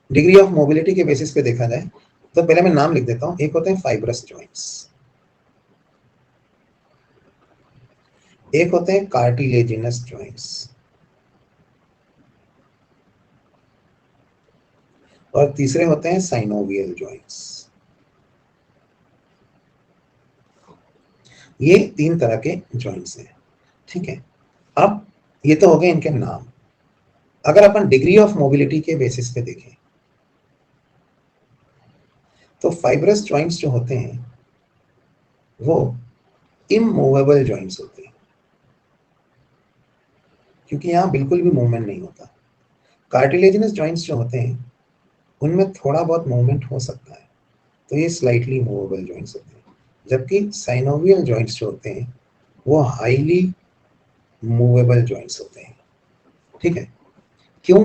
Degree of mobility के basis पे देखा जाए तो पहले मैं नाम लिख देता हूं। एक होते हैं फाइब्रस जॉइंट्स, एक होते हैं कार्टिलेजिनस जॉइंट्स, और तीसरे होते हैं साइनोवियल जॉइंट्स। ये 3 तरह के जॉइंट्स हैं, ठीक है। अब ये तो हो गए इनके नाम। अगर अपन डिग्री ऑफ मोबिलिटी के बेसिस पे देखें तो फाइब्रस जॉइंट्स जो होते हैं वो इमूवेबल जॉइंट्स होते हैं, क्योंकि यहां बिल्कुल भी मूवमेंट नहीं होता। कार्टिलेजिनस जॉइंट्स जो होते हैं उनमें थोड़ा बहुत मूवमेंट हो सकता है, तो ये स्लाइटली मूवेबल जॉइंट्स होते हैं। जबकि साइनोवियल जॉइंट्स जो होते हैं वो हाईली मूवेबल जॉइंट्स होते हैं, ठीक है। क्यों?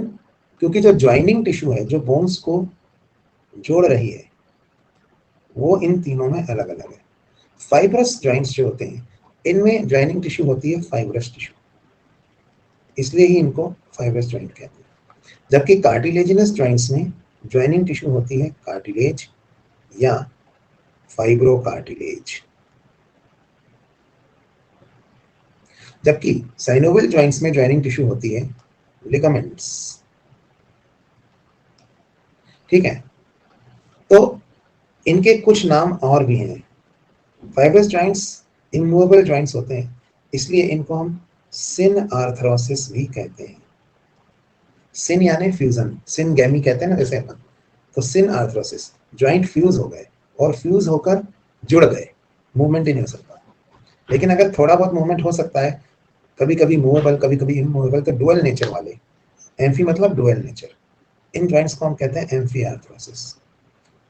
क्योंकि जो ज्वाइनिंग टिश्यू है, जो बोन्स को जोड़ रही है, वो इन तीनों में अलग अलग है। फाइब्रस जॉइंट्स जो होते हैं इनमें ज्वाइनिंग टिश्यू होती है फाइब्रस टिश्यू, इसलिए ही इनको फाइब्रस जॉइंट कहते हैं। जबकि कार्टिलेजिनस जॉइंट्स में ज्वाइनिंग टिश्यू होती है कार्टिलेज या फाइब्रोकार्टिलेज। जबकि साइनोवियल जॉइंट्स में ज्वाइनिंग टिश्यू होती है लिगामेंट्स, ठीक है। तो इनके कुछ नाम और भी हैं। फाइब्रस जॉइंट्स इमूवेबल जॉइंट्स होते हैं, इसलिए इनको हम सिन आर्थरोसिस भी कहते हैं। सिन यानी फ्यूजन, सिन गैमी कहते हैं ना जैसे अपन, तो सिन आर्थरोसिस, ज्वाइंट फ्यूज हो गए और फ्यूज होकर जुड़ गए, मूवमेंट ही नहीं हो सकता। लेकिन अगर थोड़ा बहुत मूवमेंट हो सकता है, कभी कभी मूवेबल कभी कभी इमूवेबल, तो डुअल नेचर वाले, एम्फी मतलब डुअल नेचर, इन जॉइंट्स को हम कहते हैं एम्फी आर्थरोसिस।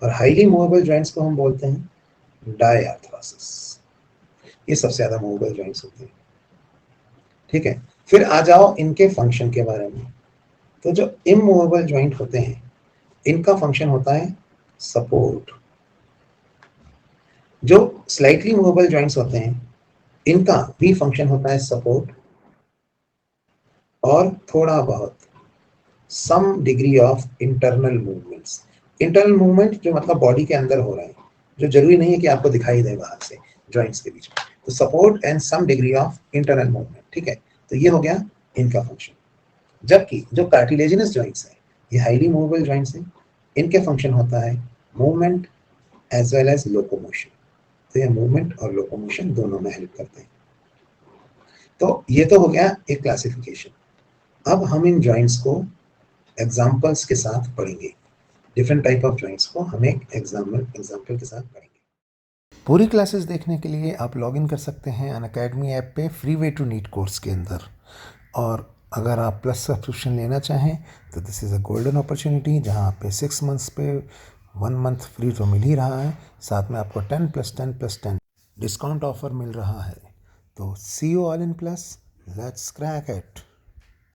और हाईली मूवेबल जॉइंट्स को हम बोलते हैं डाई आर्थरोसिस। ये सबसे ज्यादा मूवेबल जॉइंट्स होते हैं, ठीक है। फिर आ जाओ इनके फंक्शन के बारे में। तो जो इमूवेबल जॉइंट होते हैं इनका फंक्शन होता है सपोर्ट। जो स्लाइटली मूवेबल जॉइंट्स होते हैं इनका भी फंक्शन होता है सपोर्ट, और थोड़ा बहुत some degree of internal movements. Internal movement जो मतलब बॉडी के अंदर हो रहे हैं, जो जरूरी नहीं है कि आपको दिखाई दे बाहर से जॉइंट्स के बीच में। तो support and some degree of internal movement, ठीक है। तो ये हो गया इनका फंक्शन। जबकि जो कार्टिलेजिनस जॉइंट्स हैं ये हाईली मूवेबल जॉइंट्स हैं, इनके फंक्शन होता है movement as well as locomotion. तो ये मूवमेंट और लोकोमोशन दोनों में हेल्प करते हैं। तो ये तो हो गया एक क्लासिफिकेशन। अब हम इन जॉइंट्स को एग्जाम्पल्स के साथ पढ़ेंगे। डिफरेंट टाइप ऑफ जॉइंट्स को हम एक एग्जाम्पल के साथ पढ़ेंगे। पूरी क्लासेस देखने के लिए आप लॉगिन कर सकते हैं अनअकैडमी ऐप पे free way to NEET course के अंदर। और अगर आप प्लस सब्सक्रिप्शन लेना चाहें तो this is a golden opportunity, जहां पे 6 मंथ्स पे 1 मंथ फ्री तो मिल ही रहा है, साथ में आपको 10+10+10 डिस्काउंट ऑफर मिल रहा है। तो see you all in plus, let's crack it.